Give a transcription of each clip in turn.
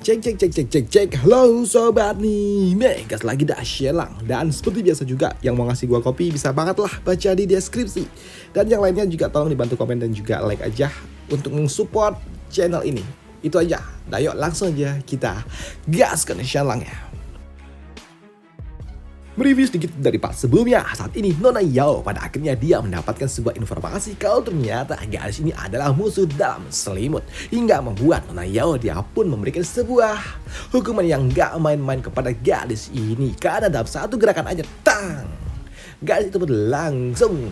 Cek. Halo sobat nih, Megas lagi dah Shelang. Dan seperti biasa juga, yang mau ngasih gua kopi bisa banget lah baca di deskripsi. Dan yang lainnya juga tolong dibantu komen dan juga like aja untuk mensupport channel ini. Itu aja, yuk langsung aja kita gaskan Shelangnya. Mereview sedikit dari part sebelumnya, saat ini Nona Yao pada akhirnya dia mendapatkan sebuah informasi kalau ternyata gadis ini adalah musuh dalam selimut. Hingga membuat Nona Yao dia pun memberikan sebuah hukuman yang gak main-main kepada gadis ini. Karena dalam satu gerakan aja, gadis itu pun langsung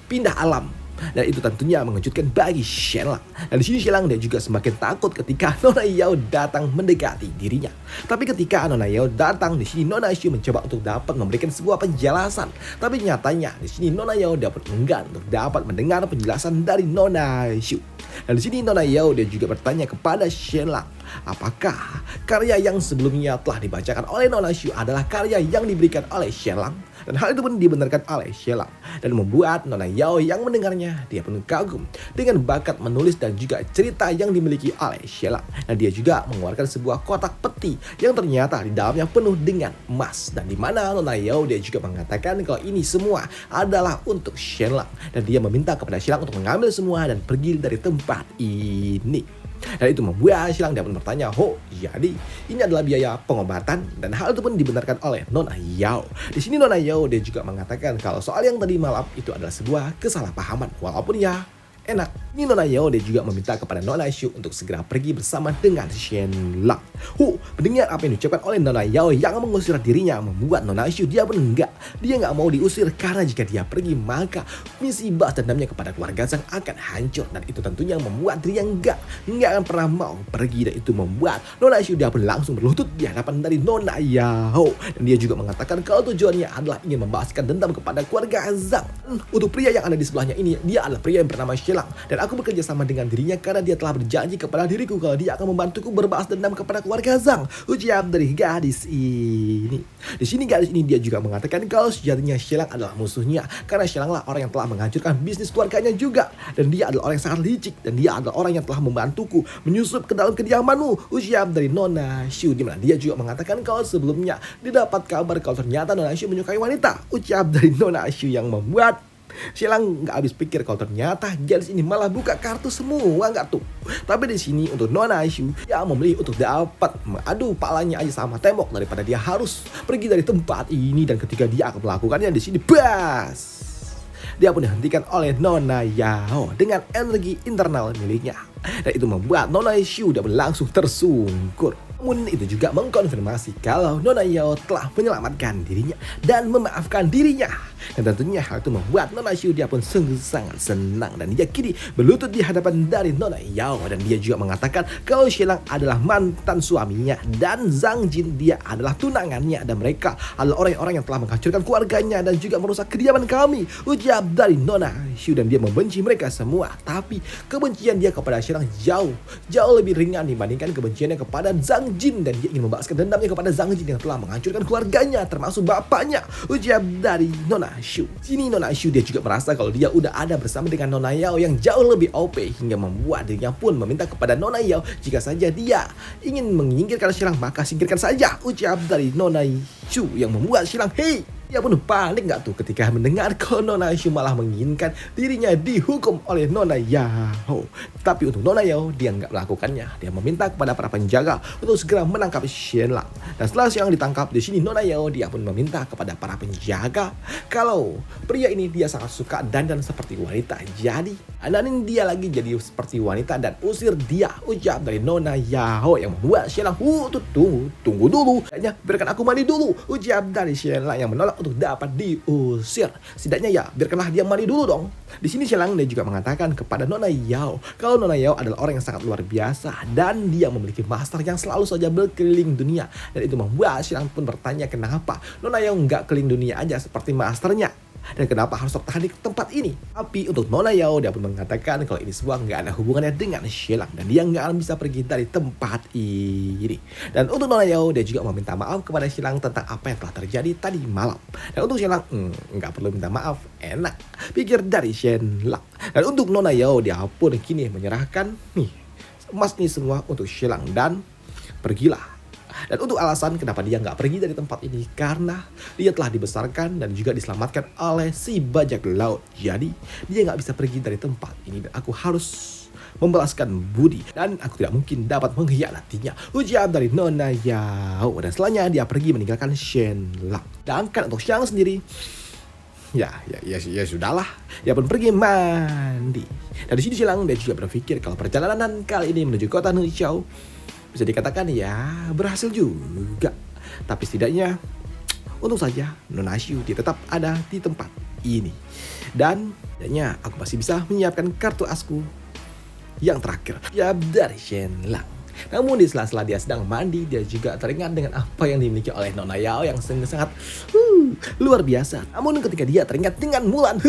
pindah alam. Dan itu tentunya mengejutkan bagi Shenlang. Dan di sini Shenlang dia juga semakin takut ketika Nona Yao datang mendekati dirinya. Tapi ketika Nona Yao datang di sini, Nona Shu mencoba untuk dapat memberikan sebuah penjelasan. Tapi nyatanya di sini Nona Yao dapat enggan untuk dapat mendengar penjelasan dari Nona Shu. Dan di sini Nona Yao dia juga bertanya kepada Shenlang, apakah karya yang sebelumnya telah dibacakan oleh Nona Shu adalah karya yang diberikan oleh Shenlang? Dan hal itu pun dibenarkan oleh Shenlang. Dan membuat Nona Yao yang mendengarnya dia pun kagum dengan bakat menulis dan juga cerita yang dimiliki oleh Shenlang. Dan dia juga mengeluarkan sebuah kotak peti yang ternyata di dalamnya penuh dengan emas. Dan di mana Nona Yao dia juga mengatakan kalau ini semua adalah untuk Shenlang. Dan dia meminta kepada Shenlang untuk mengambil semua dan pergi dari tempat ini. Dan itu membuat Shenlang dapat bertanya, jadi ini adalah biaya pengobatan? Dan hal itu pun dibenarkan oleh Nona Yao. Di sini Nona Yao dia juga mengatakan kalau soal yang tadi malam itu adalah sebuah kesalahpahaman. Walaupun ya enak. Ini Nona Yao dia juga meminta kepada Nona Shu untuk segera pergi bersama dengan Shenlang. Mendengar apa yang diucapkan oleh Nona Yao yang mengusir dirinya membuat Nona Shu dia pun enggak. Dia nggak mau diusir karena jika dia pergi maka misi balas dendamnya kepada keluarga Zhang akan hancur. Dan itu tentunya membuat dirinya enggak akan pernah mau pergi. Dan itu membuat Nona Shu dia pun langsung berlutut di hadapan dari Nona Yao. Dan dia juga mengatakan kalau tujuannya adalah ingin membalaskan dendam kepada keluarga Zhang. Untuk pria yang ada di sebelahnya ini, dia adalah pria yang bernama Shenlang. Dan aku bekerja sama dengan dirinya karena dia telah berjanji kepada diriku kalau dia akan membantuku berbalas dendam kepada keluarga Zhang. Ucap dari gadis ini. Di sini gadis ini dia juga mengatakan kalau sejatinya Shenlang adalah musuhnya karena Shenlang lah orang yang telah menghancurkan bisnis keluarganya juga. Dan dia adalah orang yang sangat licik dan dia adalah orang yang telah membantuku menyusup ke dalam kediamanmu. Ucap dari Nona Shu, di mana dia juga mengatakan kalau sebelumnya dia dapat kabar kalau ternyata Nona Shu menyukai wanita. Ucap dari Nona Shu yang membuat Shenlang nggak habis pikir kalau ternyata gadis ini malah buka kartu semua nggak tuh. Tapi di sini untuk Nona Shu dia memilih untuk dapat mengadu palanya aja sama tembok daripada dia harus pergi dari tempat ini. Dan ketika dia akan melakukannya di sini dia pun dihentikan oleh Nona Yao dengan energi internal miliknya. Dan itu membuat Nona Shu dia langsung tersungkur. Namun itu juga mengkonfirmasi kalau Nona Yao telah menyelamatkan dirinya dan memaafkan dirinya. Dan tentunya hal itu membuat Nona Shu dia pun sungguh sangat senang. Dan dia kini berlutut di hadapan dari Nona Yao. Dan dia juga mengatakan kalau Shenlang adalah mantan suaminya dan Zhang Jin dia adalah tunangannya. Dan mereka adalah orang-orang yang telah menghancurkan keluarganya dan juga merusak kediaman kami. Ucap dari Nona Shu, dan dia membenci mereka semua. Tapi kebencian dia kepada Shenlang jauh lebih ringan dibandingkan kebenciannya kepada Zhang Jin. Dan dia ingin membalaskan dendamnya kepada Zhang Jin yang telah menghancurkan keluarganya termasuk bapaknya. Ucap dari Nona Shu. Sini Nona Shu dia juga merasa kalau dia udah ada bersama dengan Nona Yao yang jauh lebih OP hingga membuat dirinya pun meminta kepada Nona Yao jika saja dia ingin menyingkirkan Shenlang maka singkirkan saja. Ucap dari Nona Shu yang membuat Shenlang dia pun panik gak tuh ketika mendengar kalau Nona Shu malah menginginkan dirinya dihukum oleh Nona Yao. Tapi untuk Nona Yao dia nggak melakukannya. Dia meminta kepada para penjaga untuk segera menangkap Shenlang. Dan setelah Shenlang ditangkap di sini Nona Yao dia pun meminta kepada para penjaga kalau pria ini dia sangat suka dandan seperti wanita. Jadi dandanin dia lagi jadi seperti wanita dan usir dia. Ucap dari Nona Yao yang membuat Shenlang tunggu dulu. Kayaknya biarkan aku mandi dulu. Ucap dari Shenlang yang menolak untuk dapat diusir. Setidaknya ya biarkanlah dia mandi dulu dong. Di sini Shenlang dia juga mengatakan kepada Nona Yao kalau Nona Yao adalah orang yang sangat luar biasa dan dia memiliki master yang selalu saja berkeliling dunia. Dan itu membuat Shenlang pun bertanya kenapa Nona Yao nggak keliling dunia aja seperti masternya. Dan kenapa harus tertahan di tempat ini? Tapi untuk Nona Yao dia pun mengatakan kalau ini semua nggak ada hubungannya dengan Shenlang dan dia nggak akan bisa pergi dari tempat ini. Dan untuk Nona Yao dia juga meminta maaf kepada Shenlang tentang apa yang telah terjadi tadi malam. Dan untuk Shenlang nggak perlu minta maaf, enak pikir dari Shenlang. Dan untuk Nona Yao dia pun kini menyerahkan emas ini semua untuk Shenlang dan pergilah. Dan untuk alasan kenapa dia nggak pergi dari tempat ini, karena dia telah dibesarkan dan juga diselamatkan oleh si bajak laut. Jadi dia nggak bisa pergi dari tempat ini dan aku harus membalaskan budi dan aku tidak mungkin dapat mengkhianatinya, ujar dari Nona Yao. Dan setelahnya dia pergi meninggalkan Shenlang. Sedangkan untuk Xiang sendiri, ya sudahlah, dia pun pergi mandi. Dan di sini Xiang dia juga berpikir kalau perjalanan kali ini menuju kota Nuqiao bisa dikatakan ya berhasil juga. Tapi setidaknya untung saja Nona Xiu dia tetap ada di tempat ini. Dan setidaknya aku masih bisa menyiapkan kartu asku yang terakhir, ya dari Shenlang. Namun di sela-sela dia sedang mandi, dia juga teringat dengan apa yang dimiliki oleh Nona Yao yang sangat luar biasa. Namun ketika dia teringat dengan Mulan,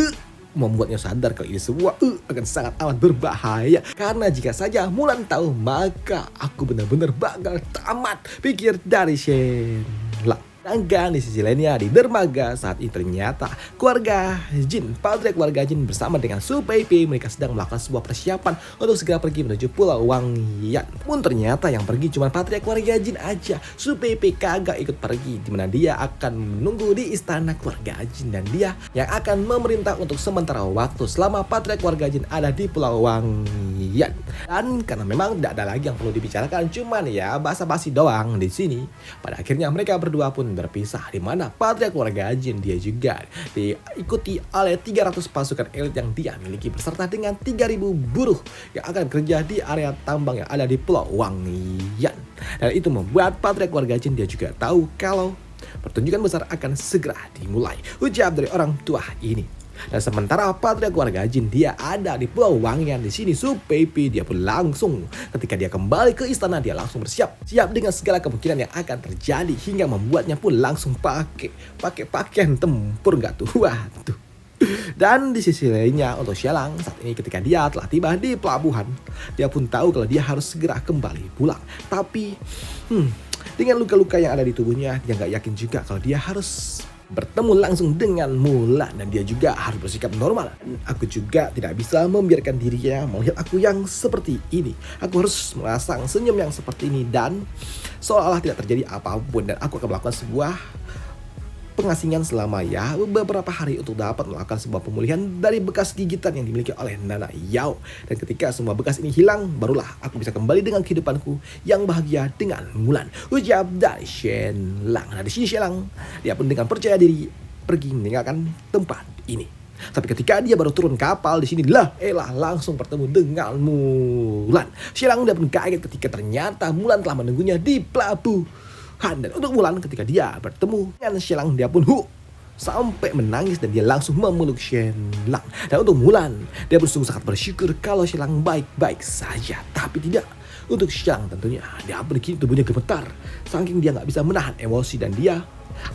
membuatnya sadar kalau ini semua akan sangat amat berbahaya. Karena jika saja Mulan tahu, maka aku benar-benar bakal tamat, pikir dari Shenlang. Dan di sisi lainnya di dermaga saat ini ternyata keluarga Jin, patria keluarga Jin bersama dengan Su Peipei, mereka sedang melakukan sebuah persiapan untuk segera pergi menuju Pulau Wangyan. Namun ternyata yang pergi cuma patria keluarga Jin aja. Su Peipei kagak ikut pergi, dimana dia akan menunggu di istana keluarga Jin dan dia yang akan memerintah untuk sementara waktu selama patria keluarga Jin ada di Pulau Wangyan. Dan karena memang tidak ada lagi yang perlu dibicarakan, cuman ya basa-basi doang di sini. Pada akhirnya mereka berdua pun berpisah, di mana patria keluarga Jin dia juga diikuti oleh 300 pasukan elit yang dia miliki beserta dengan 3.000 buruh yang akan bekerja di area tambang yang ada di Pulau Wangyan. Dan itu membuat patria keluarga Jin dia juga tahu kalau pertunjukan besar akan segera dimulai, ucap dari orang tua ini. Dan sementara patria keluarga Jin dia ada di Pulau Wangyan, di sini Su Peipei dia pun langsung ketika dia kembali ke istana dia langsung bersiap dengan segala kemungkinan yang akan terjadi hingga membuatnya pun langsung pakai pakaian tempur nggak tuh. Dan di sisi lainnya untuk Xialang saat ini ketika dia telah tiba di pelabuhan, dia pun tahu kalau dia harus segera kembali pulang. Tapi dengan luka-luka yang ada di tubuhnya, dia nggak yakin juga kalau dia harus bertemu langsung dengan Mulan dan dia juga harus bersikap normal. Aku juga tidak bisa membiarkan dirinya melihat aku yang seperti ini. Aku harus memasang senyum yang seperti ini dan seolah-olah tidak terjadi apapun, dan aku akan melakukan sebuah pengasingan selama beberapa hari untuk dapat melakukan sebuah pemulihan dari bekas gigitan yang dimiliki oleh Nona Yao. Dan ketika semua bekas ini hilang, barulah aku bisa kembali dengan kehidupanku yang bahagia dengan Mulan, ucap dari Shenlang. Nah di sini Shenlang dia pun dengan percaya diri pergi meninggalkan tempat ini. Tapi ketika dia baru turun kapal di sini langsung bertemu dengan Mulan. Shenlang dia pun kaget ketika ternyata Mulan telah menunggunya di pelabuhan. Dan untuk Mulan ketika dia bertemu dengan Shenlang, dia pun sampai menangis dan dia langsung memeluk Shenlang. Dan untuk Mulan, dia pun sungguh sangat bersyukur kalau Shenlang baik-baik saja. Tapi tidak untuk Shenlang tentunya, dia pun kini tubuhnya gemetar saking dia nggak bisa menahan emosi, dan dia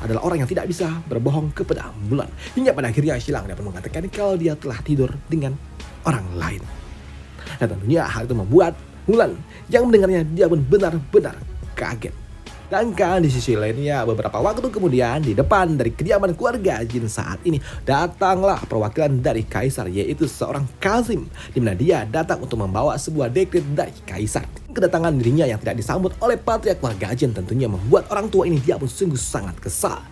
adalah orang yang tidak bisa berbohong kepada Mulan. Hingga pada akhirnya Shenlang dia pun mengatakan kalau dia telah tidur dengan orang lain. Dan tentunya hal itu membuat Mulan yang mendengarnya dia pun benar-benar kaget. Dan di sisi lainnya beberapa waktu kemudian di depan dari kediaman keluarga Jin saat ini datanglah perwakilan dari kaisar, yaitu seorang Kazim, di mana dia datang untuk membawa sebuah dekret dari kaisar. Kedatangan dirinya yang tidak disambut oleh patria keluarga Jin tentunya membuat orang tua ini dia pun sungguh sangat kesal,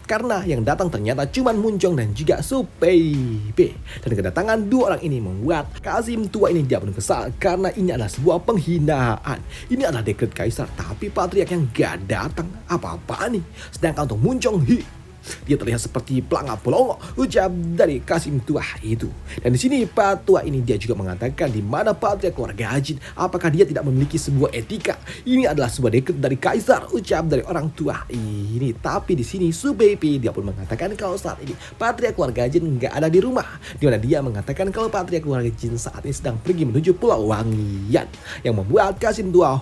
karena yang datang ternyata cuma Muncong dan juga Su Peipei. Dan kedatangan dua orang ini membuat Kazim tua ini dia pun kesal karena ini adalah sebuah penghinaan. Ini adalah dekret kaisar tapi patriark yang gak datang apa-apa nih. Sedangkan untuk Muncong dia terlihat seperti pelangap pelongo, ucap dari Kazim tua itu. Dan di sini Pak tua ini dia juga mengatakan di mana patria keluarga Jin, apakah dia tidak memiliki sebuah etika? Ini adalah sebuah dekret dari kaisar, ucap dari orang tua ini. Tapi di sini Su Peipei dia pun mengatakan kalau saat ini patria keluarga Jin nggak ada di rumah, di mana dia mengatakan kalau patria keluarga Jin saat ini sedang pergi menuju Pulau Wangyan, yang membuat Kazim tua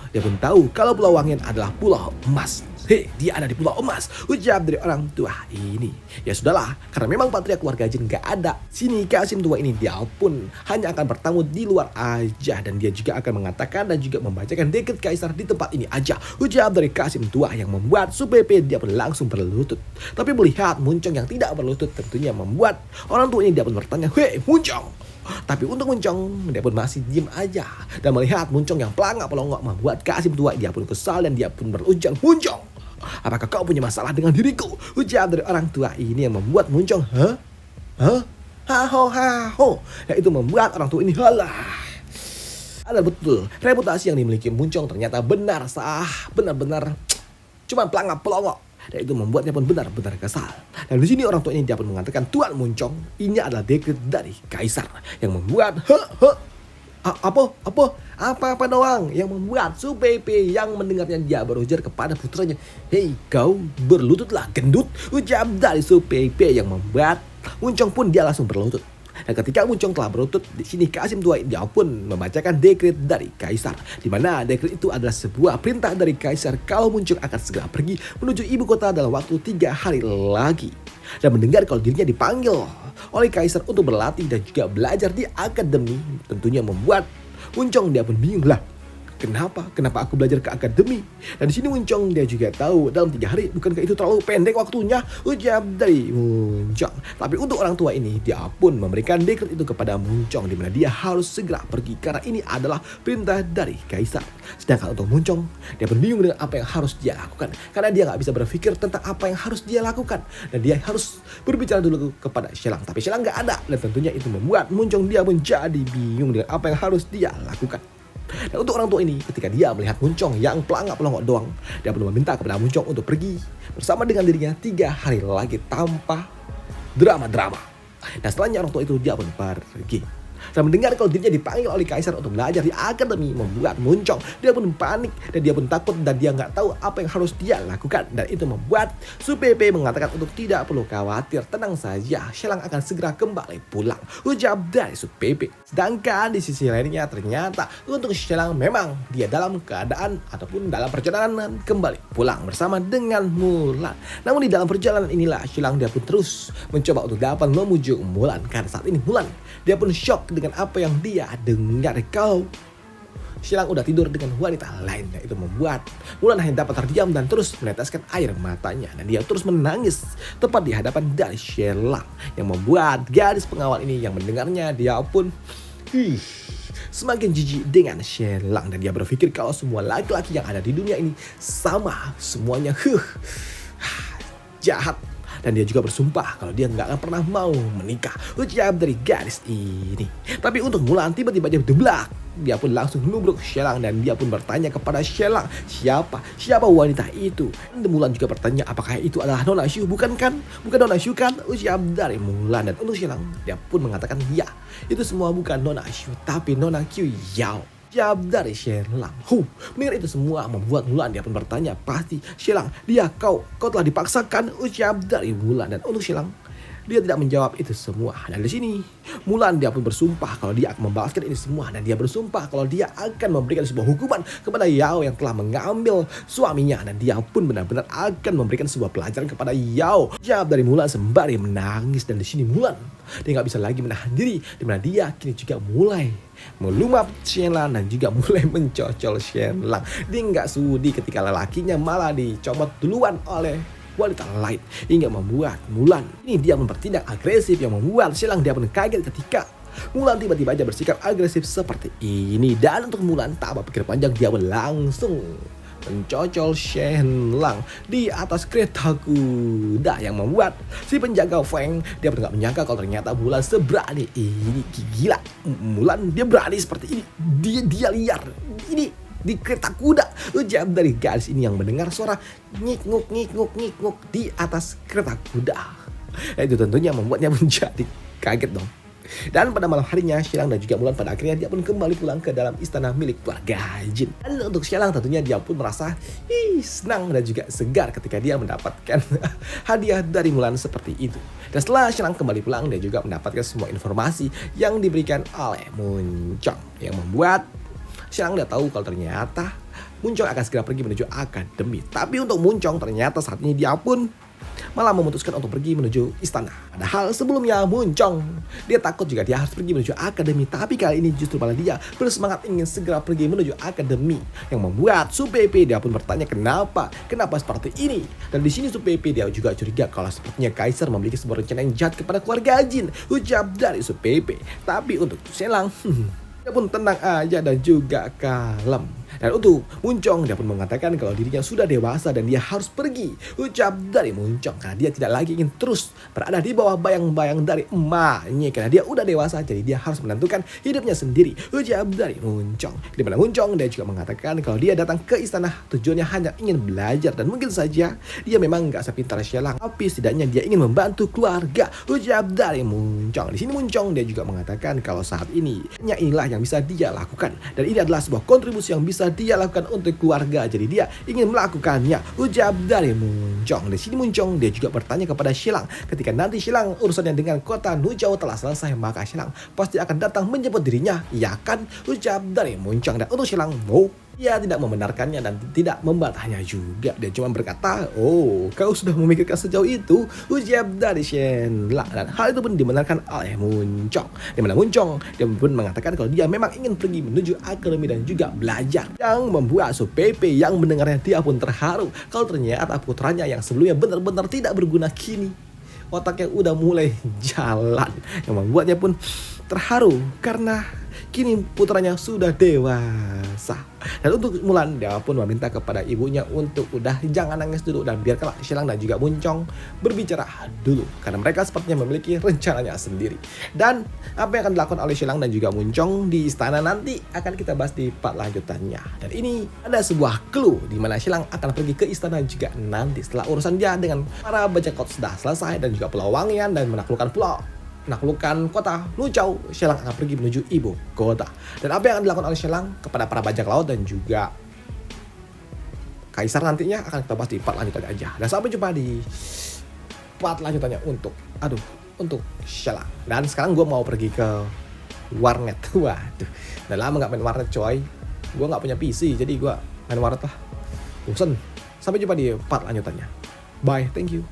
dia pun tahu kalau Pulau Wangyan adalah pulau emas. Dia ada di Pulau Emas, ucap dari orang tua ini. Ya sudahlah, karena memang patria keluarga Jin gak ada sini, Kazim tua ini dia pun hanya akan bertamu di luar aja, dan dia juga akan mengatakan dan juga membacakan dekret kaisar di tempat ini aja, ucap dari Kazim tua, yang membuat Su Peipei dia pun langsung berlutut. Tapi melihat Muncong yang tidak berlutut tentunya membuat orang tua ini dia pun bertanya, Muncong, Tapi untuk Muncong, dia pun masih diam aja. Dan melihat Muncong yang pelangak pelongok membuat Kasim tua, dia pun kesal dan dia pun berujar, "Muncong, apakah kau punya masalah dengan diriku?" Ujar dari orang tua ini yang membuat Muncong, "Hah? Hah? Haho haho." Dan itu membuat orang tua ini halah. Ada betul, reputasi yang dimiliki Muncong ternyata benar sah, benar-benar cuma pelangak pelongok. Dan itu membuatnya pun benar-benar kesal. Dan di sini orang tua ini dia pun mengatakan, "Tuan Muncong, ini adalah dekret dari Kaisar yang membuat apa doang yang membuat Su Peipei yang mendengarnya dia berujar kepada putranya, "Hei kau, berlututlah gendut." Ujar dari Su Peipei yang membuat Muncong pun dia langsung berlutut. Dan ketika Muncong telah berlutut, di sini Kasim tua dia pun membacakan dekret dari Kaisar, di mana dekret itu adalah sebuah perintah dari Kaisar kalau Muncong akan segera pergi menuju ibu kota dalam waktu 3 hari lagi. Dan mendengar kalau dirinya dipanggil oleh Kaisar untuk berlatih dan juga belajar di akademi, tentunya membuat Muncong dia pun bingung lah. Kenapa aku belajar ke akademi? Dan di sini Muncong dia juga tahu dalam 3 hari bukankah itu terlalu pendek waktunya? Ujar dari Muncong. Tapi untuk orang tua ini dia pun memberikan dekret itu kepada Muncong, di mana dia harus segera pergi karena ini adalah perintah dari Kaisar. Sedangkan untuk Muncong dia pun bingung dengan apa yang harus dia lakukan karena dia nggak bisa berpikir tentang apa yang harus dia lakukan dan dia harus berbicara dulu kepada Shelang. Tapi Shelang nggak ada dan tentunya itu membuat Muncong dia pun jadi bingung dengan apa yang harus dia lakukan. Dan untuk orang tua ini ketika dia melihat Muncong yang pelangak pelongok doang, dia pun meminta kepada Muncong untuk pergi bersama dengan dirinya 3 hari lagi tanpa drama-drama. Dan setelahnya orang tua itu dia pun pergi. Dan mendengar kalau dirinya dipanggil oleh Kaisar untuk belajar di akademi membuat Muncong dia pun panik dan dia pun takut dan dia nggak tahu apa yang harus dia lakukan. Dan itu membuat Su Peipei mengatakan untuk tidak perlu khawatir, tenang saja, Shelang akan segera kembali pulang, ujar dari Su Peipei. Sedangkan di sisi lainnya ternyata untuk Shelang memang dia dalam keadaan ataupun dalam perjalanan kembali pulang bersama dengan Mulan. Namun di dalam perjalanan inilah Shelang dia pun terus mencoba untuk dapat memujuk Mulan karena saat ini Mulan dia pun shock dengan apa yang dia dengar. Kalau Shelang udah tidur dengan wanita lain, dan itu membuat Mulan hanya dapat terdiam dan terus meneteskan air matanya dan dia terus menangis tepat di hadapan dari Shelang, yang membuat gadis pengawal ini yang mendengarnya dia pun semakin jijik dengan Shelang dan dia berpikir kalau semua laki-laki yang ada di dunia ini sama semuanya jahat. Dan dia juga bersumpah kalau dia nggak akan pernah mau menikah, ujar dari gadis ini. Tapi untuk Mulan tiba-tiba dia berdeblak. Dia pun langsung nubruk Shelang dan dia pun bertanya kepada Shelang, siapa wanita itu? Dan Mulan juga bertanya apakah itu adalah Nona Shu, bukan Nona Shu kan? Ujar dari Mulan. Dan untuk Shelang dia pun mengatakan ya, itu semua bukan Nona Shu tapi Nona Qiu Yao. Jawab dari Shelang. Mendengar itu semua membuat Mulan dia pun bertanya, pasti Shelang, kau telah dipaksakan, ucap dari Mulan. Dan untuk Shelang dia tidak menjawab itu semua. Dan di sini Mulan dia pun bersumpah kalau dia akan membalaskan ini semua dan dia bersumpah kalau dia akan memberikan sebuah hukuman kepada Yao yang telah mengambil suaminya dan dia pun benar-benar akan memberikan sebuah pelajaran kepada Yao. Jawab dari Mulan sembari menangis. Dan di sini Mulan dia nggak bisa lagi menahan diri, di mana dia kini juga mulai melumap Shelang dan juga mulai mencocol Shelang. Dia nggak sudi ketika lelakinya malah dicomot duluan oleh wanita lain, hingga membuat Mulan ini dia bertindak agresif yang membuat Shelang dia pun kaget ketika Mulan tiba-tiba aja bersikap agresif seperti ini. Dan untuk Mulan tak berpikir panjang, dia pun langsung mencocol Shelang di atas kereta kuda, yang membuat si penjaga Feng dia pun gak menyangka kalau ternyata Mulan seberani ini. Gila, Mulan dia berani seperti ini, dia liar ini di kereta kuda. Ujar dari gadis ini yang mendengar suara ngik nguk di atas kereta kuda. Itu tentunya membuatnya menjadi kaget dong. Dan pada malam harinya Shelang dan juga Mulan pada akhirnya dia pun kembali pulang ke dalam istana milik keluarga Jin. Dan untuk Shelang tentunya dia pun merasa senang dan juga segar ketika dia mendapatkan hadiah dari Mulan seperti itu. Dan setelah Shelang kembali pulang, dia juga mendapatkan semua informasi yang diberikan oleh Muncong, yang membuat Shelang dia tahu kalau ternyata Muncong akan segera pergi menuju akademi. Tapi untuk Muncong ternyata saat ini dia pun malah memutuskan untuk pergi menuju istana. Padahal sebelumnya Muncong, dia takut juga dia harus pergi menuju akademi, tapi kali ini justru malah dia bersemangat ingin segera pergi menuju akademi, yang membuat Su Peipei dia pun bertanya kenapa seperti ini. Dan di sini Su Peipei dia juga curiga kalau sepertinya Kaisar memiliki sebuah rencana yang jahat kepada keluarga Jin, ucap dari Su Peipei. Tapi untuk Shelang, dia pun tenang aja dan juga kalem. Dan untuk Muncong, dia pun mengatakan kalau dirinya sudah dewasa dan dia harus pergi, ucap dari Muncong, karena dia tidak lagi ingin terus berada di bawah bayang-bayang dari emaknya, karena dia udah dewasa, jadi dia harus menentukan hidupnya sendiri, ucap dari Muncong. Di mana Muncong dia juga mengatakan kalau dia datang ke istana tujuannya hanya ingin belajar, dan mungkin saja dia memang nggak sepintar Shelang, tapi setidaknya dia ingin membantu keluarga, ucap dari Muncong. Di sini Muncong dia juga mengatakan kalau saat ini hanya inilah yang bisa dia lakukan, dan ini adalah sebuah kontribusi yang bisa dia lakukan untuk keluarga, jadi dia ingin melakukannya, ucap dari Muncong. Di sini Muncong dia juga bertanya kepada Shelang, ketika nanti Shelang urusannya dengan kota Nuzhou telah selesai, maka Shelang pasti akan datang menjemput dirinya, ya kan, ucap dari Muncong. Dan untuk Shelang, dia tidak membenarkannya dan tidak membantahnya juga. Dia cuma berkata, oh kau sudah memikirkan sejauh itu, ucap dari Shelang. Dan hal itu pun dibenarkan oleh Muncong. Dimana Muncong dia pun mengatakan kalau dia memang ingin pergi menuju akademi dan juga belajar, yang membuat Su Peipei yang mendengarnya dia pun terharu kalau ternyata putranya yang sebelumnya benar-benar tidak berguna kini otaknya udah mulai jalan, yang membuatnya pun terharu karena kini putranya sudah dewasa. Dan untuk Mulan, dia pun meminta kepada ibunya untuk udah jangan nangis dulu dan biarkanlah Shelang dan juga Muncong berbicara dulu, karena mereka sepertinya memiliki rencananya sendiri. Dan apa yang akan dilakukan oleh Shelang dan juga Muncong di istana nanti akan kita bahas di part lanjutannya. Dan ini ada sebuah clue di mana Shelang akan pergi ke istana juga nanti setelah urusan dia dengan para bajak laut sudah selesai dan juga Pulau Wangian dan menaklukkan kota Nuzhou. Shelang akan pergi menuju ibu kota. Dan apa yang akan dilakukan oleh Shelang kepada para bajak laut dan juga Kaisar nantinya akan kita bahas di part lanjutannya aja. Dan sampai jumpa di part lanjutannya untuk Shelang. Dan sekarang gue mau pergi ke warnet. Waduh, udah lama gak main warnet coy. Gue gak punya PC, jadi gue main warnet lah. Bosen. Sampai jumpa di part lanjutannya. Bye, thank you.